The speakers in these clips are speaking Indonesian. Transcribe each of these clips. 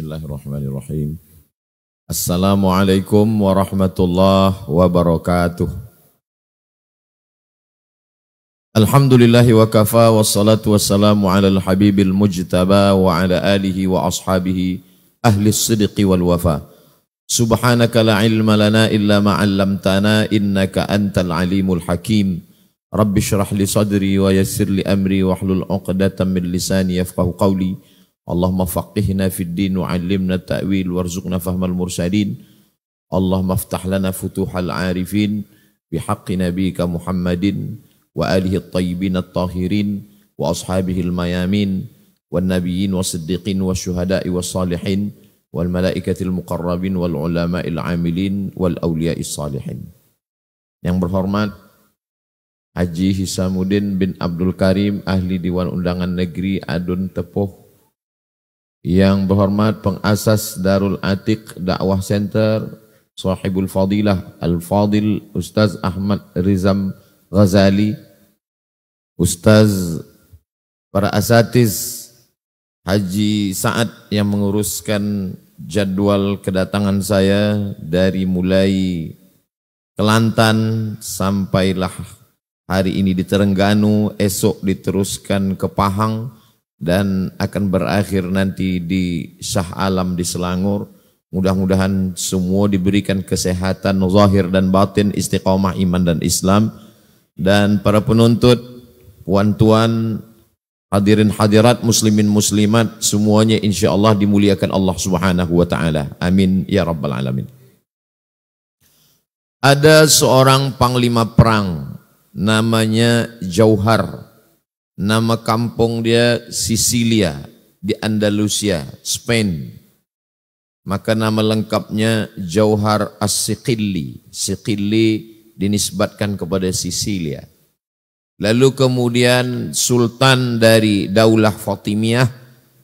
Bismillahirrahmanirrahim. Assalamualaikum warahmatullahi wabarakatuh. Alhamdulillahi wa kafa wassalatu wassalamu ala al-habibil mujtaba wa ala alihi wa ashabihi ahli sidqi wal wafa. Subhanaka la ilma lana illa ma 'allamtana innaka antal alimul hakim. Rabbi shrah li sadri wa yassir li amri wahlul 'uqdatam min lisani yafqahu qawli. Allahumma faqihna fid din wa 'allimna ta'wil warzuqna fahmal mursalin. Allahumma aftah lana futuhal 'arifin bihaqqi nabiyyika Muhammadin wa alihi at-tayyibin at-tahirin wa ashabihi al-mayamin wan nabiyyin was-siddiqin wasyuhada'i was-salihin wal malaikatil muqarrabin wal ulama'il 'amilin wal awliya'is salihin. Yang berhormat Haji Hisamuddin bin Abdul Karim, ahli Dewan Undangan Negeri Adun Tepuh. Yang berhormat pengasas Darul Atiq Dakwah Center, Sahibul Fadilah Al-Fadil Ustaz Ahmad Rizam Ghazali, Ustaz, para asatiz, Haji Sa'ad yang menguruskan jadwal kedatangan saya dari mulai Kelantan sampailah hari ini di Terengganu, esok diteruskan ke Pahang, dan akan berakhir nanti di Shah Alam di Selangor. Mudah-mudahan semua diberikan kesehatan zahir dan batin, istiqamah iman dan Islam. Dan para penuntut, puan-tuan, hadirin hadirat, muslimin muslimat, semuanya insya Allah dimuliakan Allah Subhanahu wa ta'ala. Amin ya rabbal alamin. Ada seorang panglima perang namanya Jauhar. Nama kampung dia Sisilia di Andalusia, Spain. Maka nama lengkapnya Jauhar As-Siqilli. Siqilli dinisbatkan kepada Sisilia. Lalu kemudian Sultan dari Daulah Fatimiyah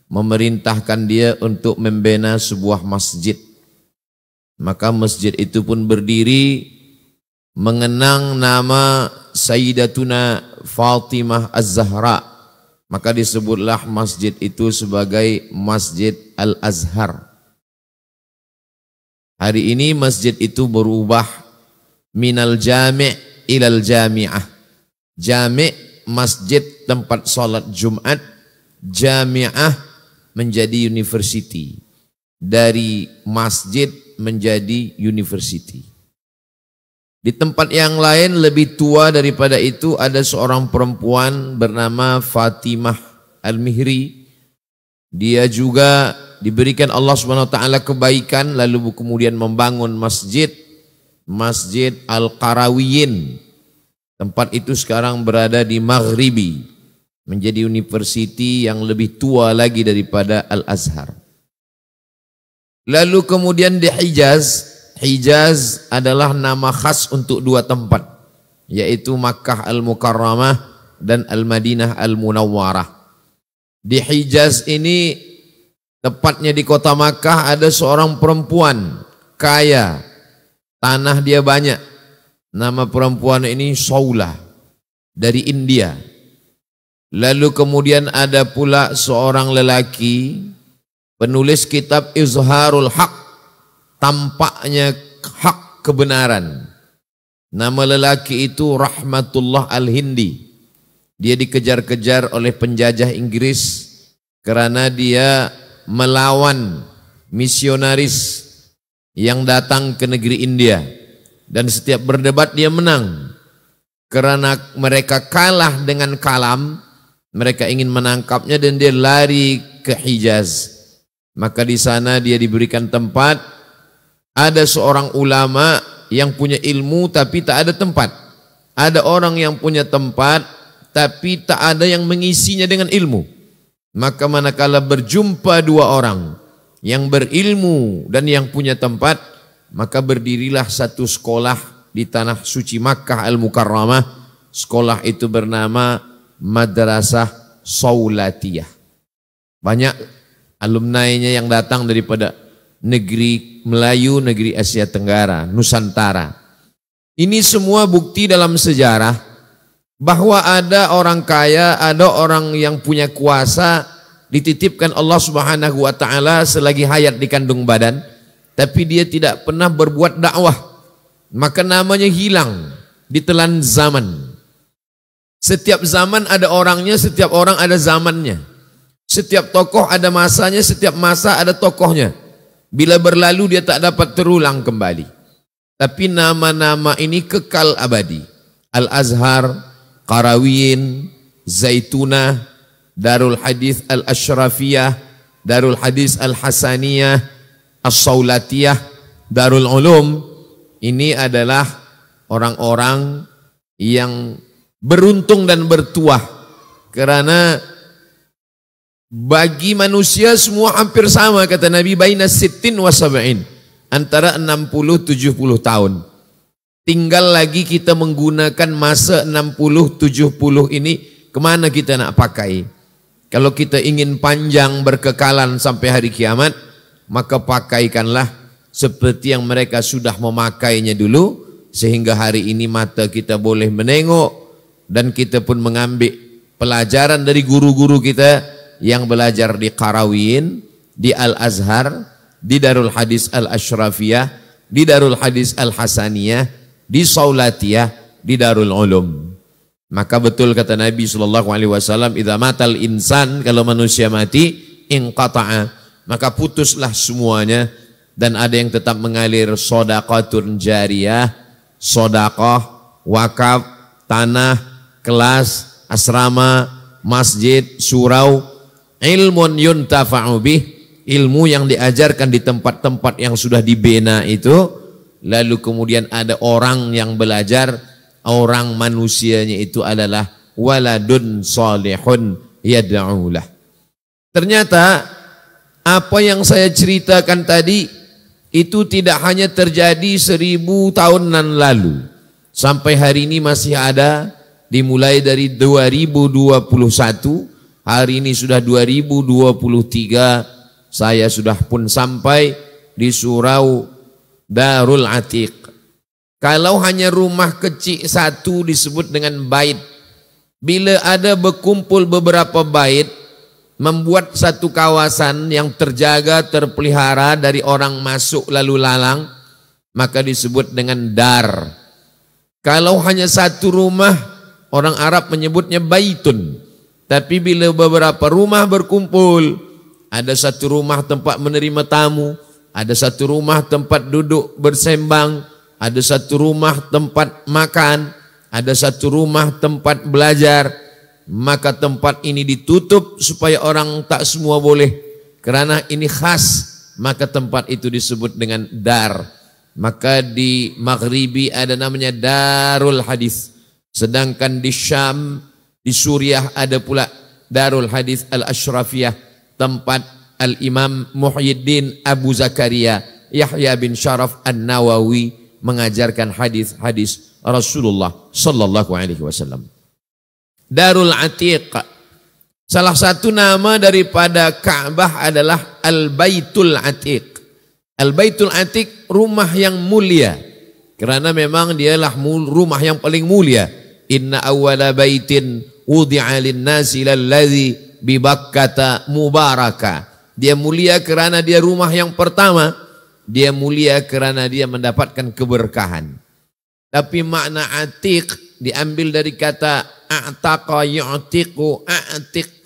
memerintahkan dia untuk membina sebuah masjid. Maka masjid itu pun berdiri mengenang nama Sayyidatuna Fatimah Az-Zahra. Maka disebutlah masjid itu sebagai Masjid Al-Azhar. Hari ini masjid itu berubah minal jami' ilal jami'ah. Jami' masjid tempat salat Jumat, jami'ah menjadi university. Dari masjid menjadi university. Di tempat yang lain lebih tua daripada itu ada seorang perempuan bernama Fatimah Al-Mihri. Dia juga diberikan Allah Subhanahu wa taala kebaikan lalu kemudian membangun masjid Al-Qarawiyin. Tempat itu sekarang berada di Maghribi, menjadi university yang lebih tua lagi daripada Al-Azhar. Lalu kemudian di Hijaz adalah nama khas untuk dua tempat, yaitu Makkah Al-Mukarramah dan Al-Madinah Al-Munawwarah. Di Hijaz ini, tepatnya di kota Makkah, ada seorang perempuan kaya, tanah dia banyak. Nama perempuan ini Saulah dari India. Lalu kemudian ada pula seorang lelaki penulis kitab Izharul Haq, tampaknya hak kebenaran. Nama lelaki itu Rahmatullah Al-Hindi. Dia dikejar-kejar oleh penjajah Inggris karena dia melawan misionaris yang datang ke negeri India. Dan setiap berdebat dia menang. Karena mereka kalah dengan kalam, mereka ingin menangkapnya dan dia lari ke Hijaz. Maka di sana dia diberikan tempat. Ada seorang ulama yang punya ilmu tapi tak ada tempat. Ada orang yang punya tempat tapi tak ada yang mengisinya dengan ilmu. Maka manakala berjumpa dua orang yang berilmu dan yang punya tempat, maka berdirilah satu sekolah di tanah suci Makkah Al-Mukarramah. Sekolah itu bernama Madrasah Saulatiyah. Banyak alumni-nya yang datang daripada negeri Melayu, negeri Asia Tenggara, Nusantara. Ini semua bukti dalam sejarah bahwa ada orang kaya, ada orang yang punya kuasa, dititipkan Allah Subhanahu wa taala selagi hayat di kandung badan, tapi dia tidak pernah berbuat dakwah, maka namanya hilang, ditelan zaman. Setiap zaman ada orangnya, setiap orang ada zamannya. Setiap tokoh ada masanya, setiap masa ada tokohnya. Bila berlalu dia tak dapat terulang kembali. Tapi nama-nama ini kekal abadi. Al-Azhar, Qarawiyyin, Zaitunah, Darul Hadis Al-Ashrafiyah, Darul Hadis Al-Hasaniyah, As-Saulatiyah, Darul Ulum. Ini adalah orang-orang yang beruntung dan bertuah, karena bagi manusia semua hampir sama, kata Nabi, baina sittin wa sab'in, antara 60-70 tahun. Tinggal lagi kita menggunakan masa 60-70 ini kemana kita nak pakai. Kalau kita ingin panjang berkekalan sampai hari kiamat, maka pakaikanlah seperti yang mereka sudah memakainya dulu, sehingga hari ini mata kita boleh menengok, dan kita pun mengambil pelajaran dari guru-guru kita yang belajar di Qarawiyyin, di Al-Azhar, di Darul Hadis Al-Ashrafiyah, di Darul Hadis Al-Hasaniyah, di Saulatiyah, di Darul Ulum. Maka betul kata Nabi SAW, idza matal insan, kalau manusia mati, inqata'a, maka putuslah semuanya, dan ada yang tetap mengalir shadaqatun jariyah, sedekah, wakaf, tanah, kelas, asrama, masjid, surau, ilmun yuntafa'u bih, ilmu yang diajarkan di tempat-tempat yang sudah dibina itu, lalu kemudian ada orang yang belajar, orang manusianya itu adalah waladun salihun yad'ulah. Ternyata apa yang saya ceritakan tadi itu tidak hanya terjadi 1000 tahunan lalu, sampai hari ini masih ada. Dimulai dari 2021, hari ini sudah 2023, saya sudah pun sampai di surau Darul Atiq. Kalau hanya rumah kecil satu disebut dengan bait. Bila ada berkumpul beberapa bait, membuat satu kawasan yang terjaga, terpelihara dari orang masuk lalu lalang, maka disebut dengan dar. Kalau hanya satu rumah, orang Arab menyebutnya baitun. Tapi bila beberapa rumah berkumpul, ada satu rumah tempat menerima tamu, ada satu rumah tempat duduk bersembang, ada satu rumah tempat makan, ada satu rumah tempat belajar, maka tempat ini ditutup supaya orang tak semua boleh, kerana ini khas, maka tempat itu disebut dengan dar. Maka di Maghribi ada namanya Darul Hadis. Sedangkan di Syam, di Suriah ada pula Darul Hadis Al-Ashrafiyah, tempat Al-Imam Muhyiddin Abu Zakaria Yahya bin Sharaf An-Nawawi mengajarkan hadis-hadis Rasulullah sallallahu alaihi wasallam. Darul Atiq, salah satu nama daripada Ka'bah adalah Al-Baitul Atiq. Al-Baitul Atiq, rumah yang mulia, kerana memang dialah rumah yang paling mulia. Inna awwala baitin wudi'a lin-nasi lalladzi bi Bakkata mubaraka. Dia mulia kerana dia rumah yang pertama, dia mulia kerana dia mendapatkan keberkahan. Tapi makna atiq diambil dari kata a'taqa yu'tiqu, a'tiq,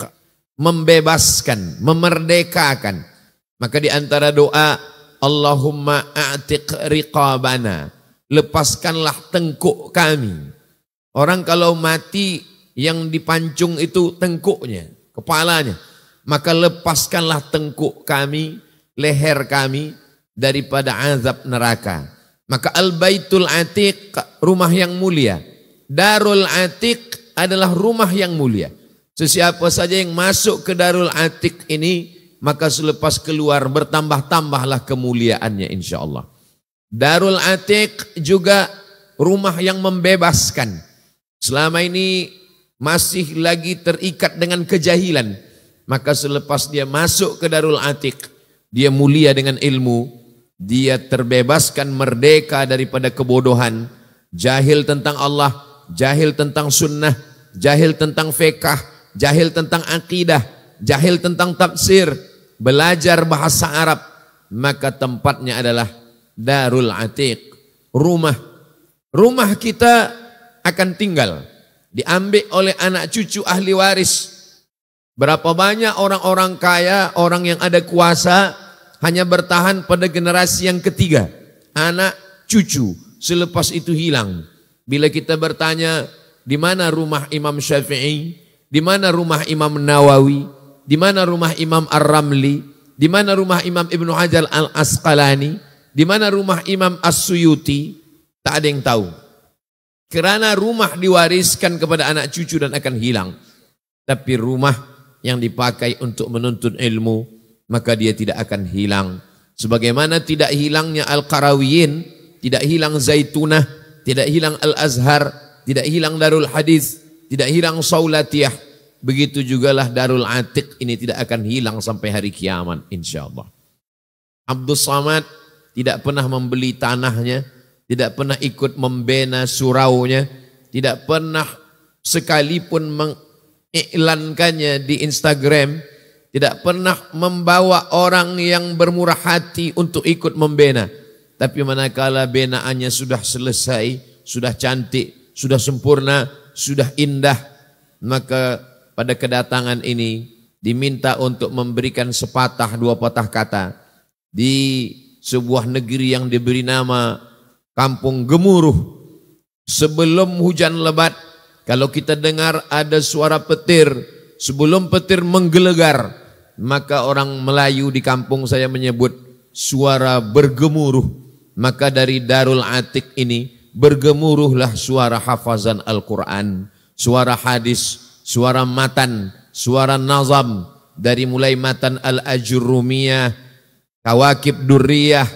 membebaskan, memerdekakan. Maka di antara doa, Allahumma a'tiq riqabana, lepaskanlah tengkuk kami. Orang kalau mati yang dipancung itu tengkuknya, kepalanya. Maka lepaskanlah tengkuk kami, leher kami daripada azab neraka. Maka Al-Baitul Atiq, rumah yang mulia. Darul Atiq adalah rumah yang mulia. Sesiapa saja yang masuk ke Darul Atiq ini, maka selepas keluar bertambah-tambahlah kemuliaannya insyaAllah. Darul Atiq juga rumah yang membebaskan. Selama ini masih lagi terikat dengan kejahilan, maka selepas dia masuk ke Darul Atiq, dia mulia dengan ilmu, dia terbebaskan, merdeka daripada kebodohan, jahil tentang Allah, jahil tentang sunnah, jahil tentang fiqh, jahil tentang akidah, jahil tentang tafsir, belajar bahasa Arab, maka tempatnya adalah Darul Atiq, rumah. Rumah kita akan tinggal, diambil oleh anak cucu ahli waris. Berapa banyak orang-orang kaya, orang yang ada kuasa, hanya bertahan pada generasi yang ketiga, anak cucu, selepas itu hilang. Bila kita bertanya, di mana rumah Imam Syafi'i, di mana rumah Imam Nawawi, di mana rumah Imam Ar-Ramli, di mana rumah Imam Ibnu Hajar Al-Asqalani, di mana rumah Imam As-Suyuti, tak ada yang tahu. Kerana rumah diwariskan kepada anak cucu dan akan hilang. Tapi rumah yang dipakai untuk menuntut ilmu, maka dia tidak akan hilang. Sebagaimana tidak hilangnya Al-Qarawiyin, tidak hilang Zaitunah, tidak hilang Al-Azhar, tidak hilang Darul Hadis, tidak hilang Saulatiyah. Begitu jugalah Darul Atiq ini tidak akan hilang sampai hari kiamat insyaallah. Abdul Samad tidak pernah membeli tanahnya, tidak pernah ikut membina suraunya, tidak pernah sekalipun mengiklankannya di Instagram, tidak pernah membawa orang yang bermurah hati untuk ikut membina. Tapi manakala benaannya sudah selesai, sudah cantik, sudah sempurna, sudah indah, maka pada kedatangan ini diminta untuk memberikan sepatah dua patah kata di sebuah negeri yang diberi nama Kampung Gemuruh. Sebelum hujan lebat, kalau kita dengar ada suara petir, sebelum petir menggelegar, maka orang Melayu di kampung saya menyebut suara bergemuruh. Maka dari Darul Atiq ini bergemuruhlah suara hafazan Al-Quran, suara hadis, suara matan, suara nazam, dari mulai matan Al-Ajurrumiyah, Kawakib Durriyah,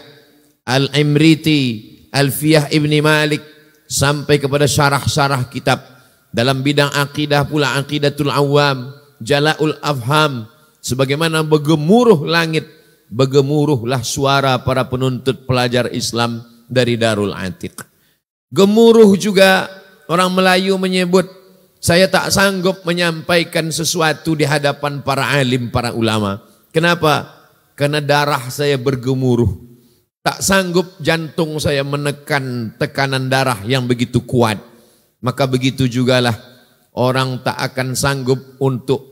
Al-Imriti, Alfiyah Ibni Malik, sampai kepada syarah-syarah kitab. Dalam bidang akidah pula Aqidatul Awam, Jala'ul Afham. Sebagaimana bergemuruh langit, bergemuruhlah suara para penuntut pelajar Islam dari Darul Atiq. Gemuruh juga orang Melayu menyebut, saya tak sanggup menyampaikan sesuatu di hadapan para alim, para ulama. Kenapa? Karena darah saya bergemuruh. Tak sanggup jantung saya menekan tekanan darah yang begitu kuat. Maka begitu jugalah orang tak akan sanggup untuk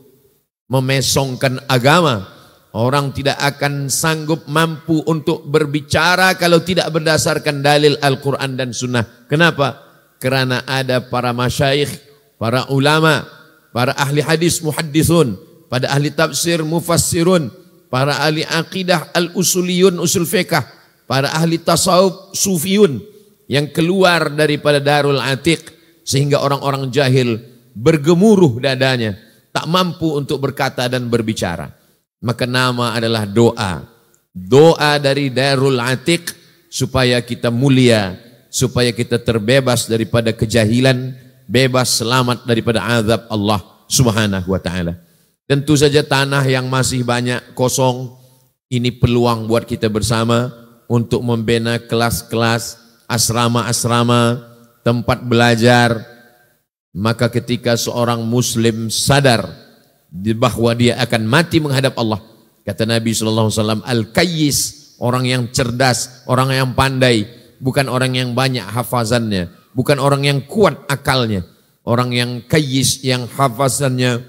memesongkan agama. Orang tidak akan sanggup mampu untuk berbicara kalau tidak berdasarkan dalil Al-Quran dan Sunnah. Kenapa? Kerana ada para masyayikh, para ulama, para ahli hadis muhaddithun, pada ahli tafsir mufassirun, para ahli akidah al-usuliyun, usul fiqh, para ahli tasawuf sufiyun yang keluar daripada Darul Atiq, sehingga orang-orang jahil bergemuruh dadanya, tak mampu untuk berkata dan berbicara. Maka nama adalah doa. Doa dari Darul Atiq supaya kita mulia, supaya kita terbebas daripada kejahilan, bebas selamat daripada azab Allah Subhanahu wa taala. Tentu saja tanah yang masih banyak kosong, ini peluang buat kita bersama untuk membina kelas-kelas, asrama-asrama, tempat belajar. Maka ketika seorang muslim sadar bahwa dia akan mati menghadap Allah, kata Nabi SAW, Al-Kayyis, orang yang cerdas, orang yang pandai, bukan orang yang banyak hafazannya, bukan orang yang kuat akalnya. Orang yang kayyis, yang hafazannya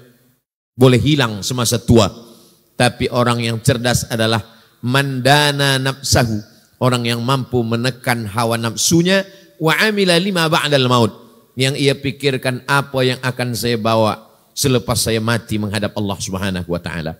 boleh hilang semasa tua. Tapi orang yang cerdas adalah mandana nafsahu, orang yang mampu menekan hawa nafsunya, wa amila lima ba'dal maut, yang ia pikirkan apa yang akan saya bawa selepas saya mati menghadap Allah Subhanahu wa taala.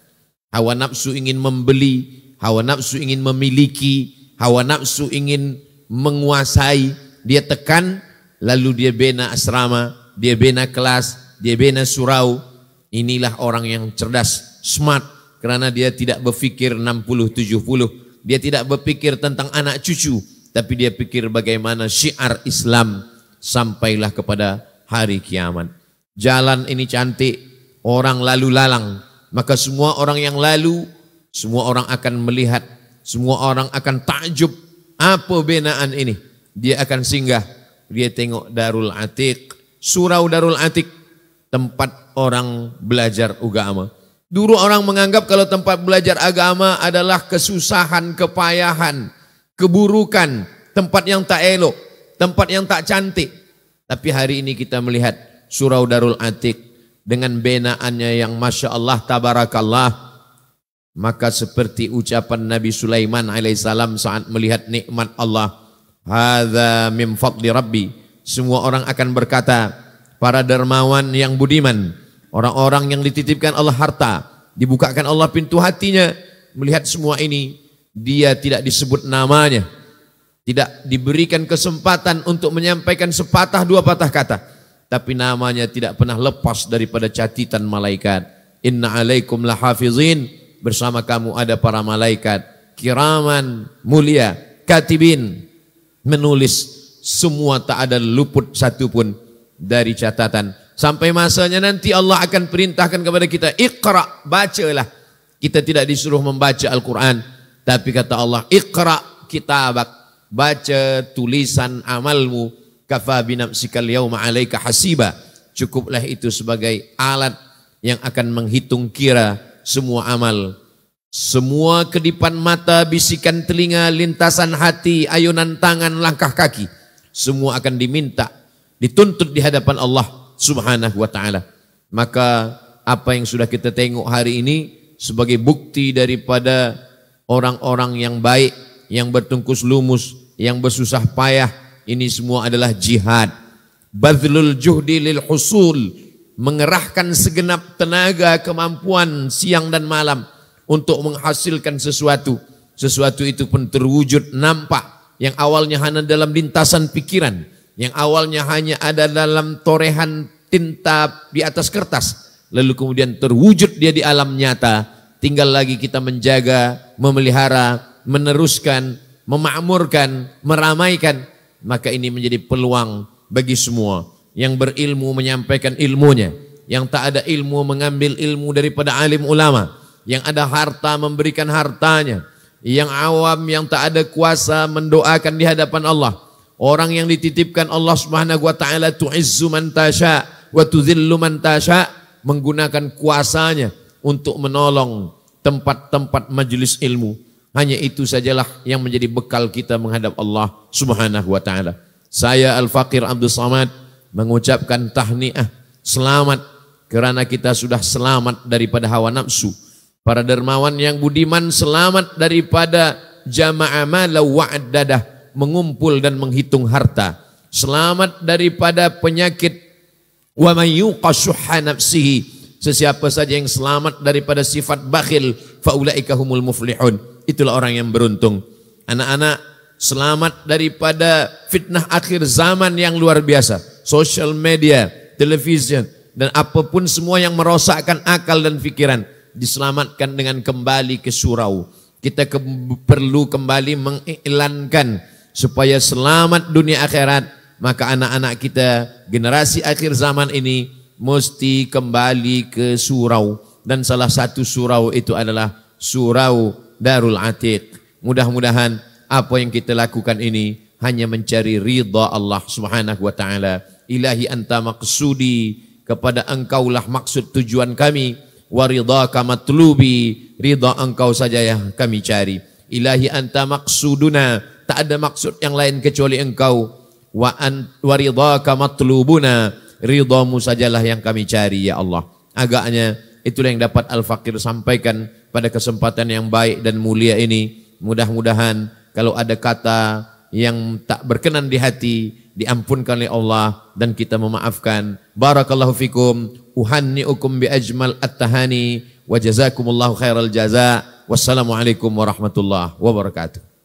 Hawa nafsu ingin membeli, hawa nafsu ingin memiliki, hawa nafsu ingin menguasai, dia tekan, lalu dia bina asrama, dia bina kelas, dia bina surau. Inilah orang yang cerdas, smart, kerana dia tidak berfikir 60-70, dia tidak berfikir tentang anak cucu, tapi dia pikir bagaimana syiar Islam sampailah kepada hari kiamat. Jalan ini cantik, orang lalu lalang, maka semua orang yang lalu, semua orang akan melihat, semua orang akan takjub, apa binaan ini? Dia akan singgah, dia tengok Darul Atiq, surau Darul Atiq, tempat orang belajar agama. Dulu orang menganggap kalau tempat belajar agama adalah kesusahan, kepayahan, keburukan, tempat yang tak elok, tempat yang tak cantik. Tapi hari ini kita melihat Surau Darul Atiq dengan benaannya yang Masya Allah, Tabarakallah. Maka seperti ucapan Nabi Sulaiman alaihissalam saat melihat nikmat Allah, hadza min fadli rabbi. Semua orang akan berkata, para dermawan yang budiman, orang-orang yang dititipkan Allah harta, dibukakan Allah pintu hatinya, melihat semua ini, dia tidak disebut namanya, tidak diberikan kesempatan untuk menyampaikan sepatah dua patah kata, tapi namanya tidak pernah lepas daripada catatan malaikat. Inna alaikum lahafizin, bersama kamu ada para malaikat kiraman mulia, katibin, menulis semua, tak ada luput satupun dari catatan. Sampai masanya nanti Allah akan perintahkan kepada kita, Iqra, bacalah. Kita tidak disuruh membaca Al-Quran, tapi kata Allah, Iqra kitabak, baca tulisan amalmu, kafa binafsikal yawma alaika hasiba. Cukuplah itu sebagai alat yang akan menghitung kira semua amal. Semua kedipan mata, bisikan telinga, lintasan hati, ayunan tangan, langkah kaki, semua akan diminta, dituntut di hadapan Allah Subhanahu wa ta'ala. Maka apa yang sudah kita tengok hari ini sebagai bukti daripada orang-orang yang baik, yang bertungkus lumus, yang bersusah payah, ini semua adalah jihad. Badlul juhdi lil husul, mengerahkan segenap tenaga, kemampuan siang dan malam untuk menghasilkan sesuatu. Sesuatu itu pun terwujud, nampak. Yang awalnya hanya dalam lintasan pikiran, yang awalnya hanya ada dalam torehan tinta di atas kertas, lalu kemudian terwujud dia di alam nyata. Tinggal lagi kita menjaga, memelihara, meneruskan, memakmurkan, meramaikan. Maka ini menjadi peluang bagi semua. Yang berilmu menyampaikan ilmunya, yang tak ada ilmu mengambil ilmu daripada alim ulama, yang ada harta memberikan hartanya, yang awam, yang tak ada kuasa mendoakan di hadapan Allah. Orang yang dititipkan Allah Subhanahu wa ta'ala, tu'izzu man tasha wa tudhillu man tasha, menggunakan kuasanya untuk menolong tempat-tempat majelis ilmu. Hanya itu sajalah yang menjadi bekal kita menghadap Allah Subhanahu wa ta'ala. Saya Al-Faqir Abdul Samad mengucapkan tahniah, selamat, kerana kita sudah selamat daripada hawa nafsu. Para dermawan yang budiman selamat daripada jama'a mala wa'addadah, mengumpul dan menghitung harta. Selamat daripada penyakit wa may yuqa syuhha nafsihi, sesiapa saja yang selamat daripada sifat bakhil, faulaika humul muflihun, itulah orang yang beruntung. Anak-anak selamat daripada fitnah akhir zaman yang luar biasa, social media, television, dan apapun semua yang merosakkan akal dan fikiran, diselamatkan dengan kembali ke surau. Kita perlu kembali mengiklankan supaya selamat dunia akhirat. Maka anak-anak kita, generasi akhir zaman ini, mesti kembali ke surau. Dan salah satu surau itu adalah Surau Darul Atiq. Mudah-mudahan apa yang kita lakukan ini hanya mencari ridha Allah Subhanahu wa ta'ala. Ilahi anta maqsudi, kepada engkaulah maksud tujuan kami. Wa ridhaka matlubi, ridha engkau saja yang kami cari. Ilahi anta maqsuduna, tak ada maksud yang lain kecuali engkau. Wa ridhaka matlubuna, ridhamu sajalah yang kami cari ya Allah. Agaknya itulah yang dapat Al-Faqir sampaikan pada kesempatan yang baik dan mulia ini. Mudah-mudahan kalau ada kata yang tak berkenan di hati, diampunkan oleh Allah dan kita memaafkan. Barakallahu fikum, uhanni'ukum bi ajmal at-tahani wa jazakumullahu khairal jaza. Wassalamualaikum warahmatullahi wabarakatuh.